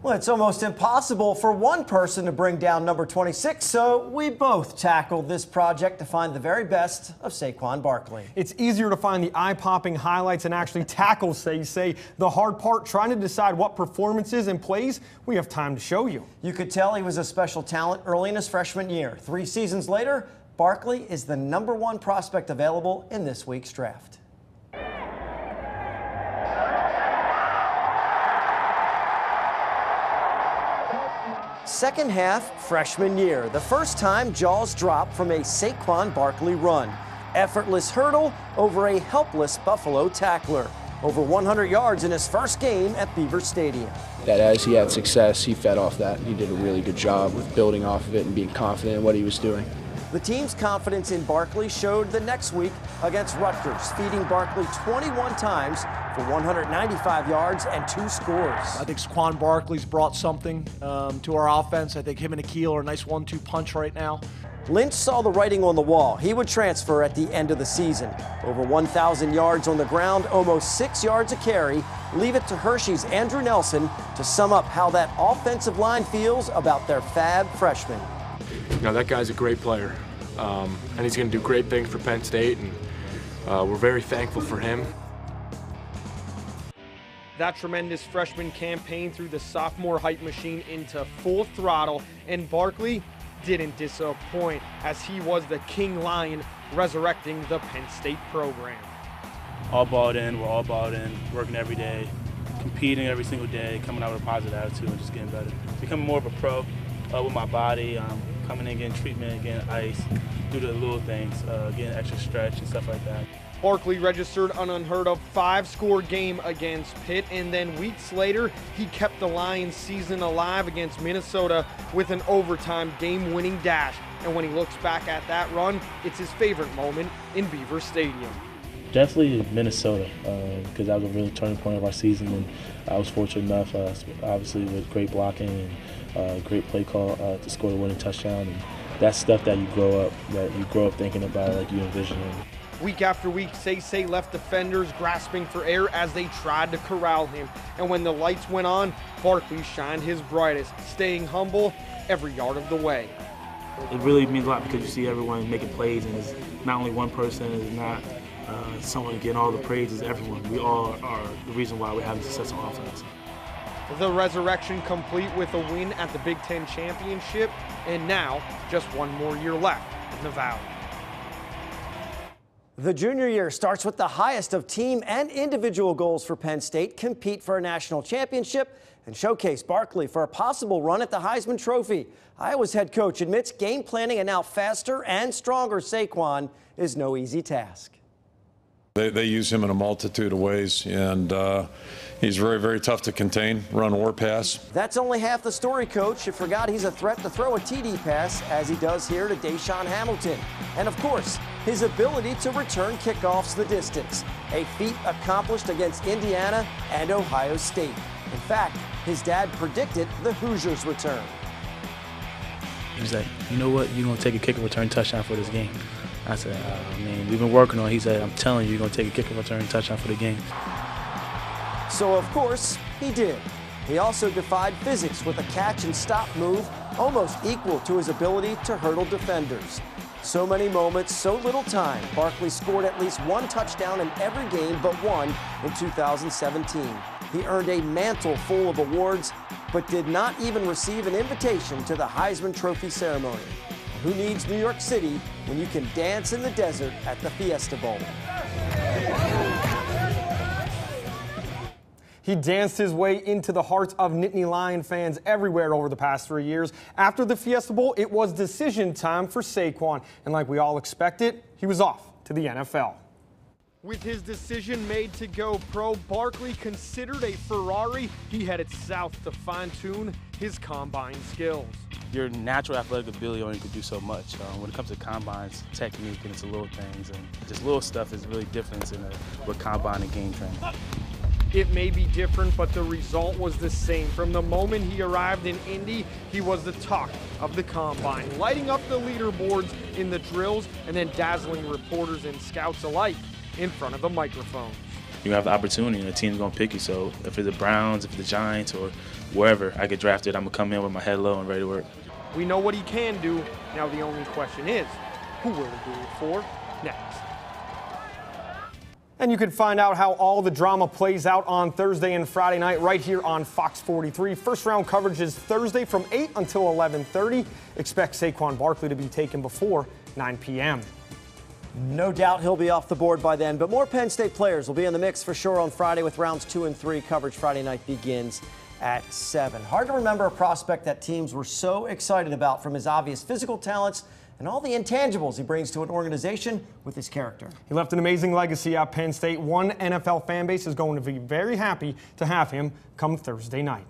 Well, it's almost impossible for one person to bring down number 26, so we both tackled this project to find the very best of Saquon Barkley. It's easier to find the eye-popping highlights and actually tackle, they say. The hard part, trying to decide what performances and plays we have time to show you. You could tell he was a special talent early in his freshman year. 3 seasons later, Barkley is the #1 prospect available in this week's draft. Second half, freshman year, the first time jaws dropped from a Saquon Barkley run. Effortless hurdle over a helpless Buffalo tackler. Over 100 yards in his first game at Beaver Stadium. That as he had success, he fed off that. He did a really good job with building off of it and being confident in what he was doing. The team's confidence in Barkley showed the next week against Rutgers, feeding Barkley 21 times for 195 yards and 2 scores. I think Saquon Barkley's brought something to our offense. I think him and Akil are a nice 1-2 punch right now. Lynch saw the writing on the wall. He would transfer at the end of the season. Over 1,000 yards on the ground, almost 6 yards a carry. Leave it to Hershey's Andrew Nelson to sum up how that offensive line feels about their fab freshman. You know, that guy's a great player, and he's going to do great things for Penn State, and we're very thankful for him. That tremendous freshman campaign threw the sophomore hype machine into full throttle, and Barkley didn't disappoint as he was the King Lion resurrecting the Penn State program. All balled in, we're all balled in, working every day, competing every single day, coming out with a positive attitude and just getting better. Becoming more of a pro with my body, coming in, getting treatment, getting ice, do the little things, getting extra stretch and stuff like that. Barkley registered an unheard of 5-score game against Pitt, and then weeks later, he kept the Lions' season alive against Minnesota with an overtime game-winning dash. And when he looks back at that run, it's his favorite moment in Beaver Stadium. Definitely Minnesota, because that was a really turning point of our season, and I was fortunate enough, obviously with great blocking and great play call to score the winning touchdown. And that's stuff that you grow up thinking about, like you envision it. Week after week, Say left defenders grasping for air as they tried to corral him. And when the lights went on, Barkley shined his brightest, staying humble every yard of the way. It really means a lot because you see everyone making plays, and it's not only one person, it's not someone getting all the praise, it's everyone. We all are the reason why we're having success on offense. The resurrection complete with a win at the Big Ten Championship, and now just one more year left in the Valley. The junior year starts with the highest of team and individual goals for Penn State, compete for a national championship and showcase Barkley for a possible run at the Heisman Trophy. Iowa's head coach admits game planning a now faster and stronger Saquon is no easy task. They use him in a multitude of ways, and he's very, very tough to contain, run or pass. That's only half the story, Coach. You forgot he's a threat to throw a TD pass, as he does here to Deshaun Hamilton. And, of course, his ability to return kickoffs the distance, a feat accomplished against Indiana and Ohio State. In fact, his dad predicted the Hoosiers' return. He was like, you know what, you're going to take a kick and return touchdown for this game. I said, man, we've been working on it. He said, I'm telling you, you're going to take a kick and return touchdown for the game. So, of course, he did. He also defied physics with a catch and stop move almost equal to his ability to hurdle defenders. So many moments, so little time. Barkley scored at least one touchdown in every game but one in 2017. He earned a mantle full of awards, but did not even receive an invitation to the Heisman Trophy ceremony. Who needs New York City when you can dance in the desert at the Fiesta Bowl? He danced his way into the hearts of Nittany Lion fans everywhere over the past 3 years. After the Fiesta Bowl, it was decision time for Saquon. And like we all expected, he was off to the NFL. With his decision made to go pro, Barkley considered a Ferrari. He headed south to fine-tune his combine skills. Your natural athletic ability only can do so much. When it comes to combines, technique, and it's the little things, and just little stuff is really different with combine and game training. It may be different, but the result was the same. From the moment he arrived in Indy, he was the talk of the combine, lighting up the leaderboards in the drills and then dazzling reporters and scouts alike in front of the microphone. you have the opportunity and the team's going to pick you. So if it's the Browns, if it's the Giants, or wherever I get drafted, I'm going to come in with my head low and ready to work. We know what he can do. Now the only question is, who will he do it for next? And you can find out how all the drama plays out on Thursday and Friday night right here on Fox 43. First round coverage is Thursday from 8 until 11:30. Expect Saquon Barkley to be taken before 9 p.m. No doubt he'll be off the board by then, but more Penn State players will be in the mix for sure on Friday with rounds 2 and 3. Coverage Friday night begins at 7. Hard to remember a prospect that teams were so excited about from his obvious physical talents and all the intangibles he brings to an organization with his character. He left an amazing legacy at Penn State. One NFL fan base is going to be very happy to have him come Thursday night.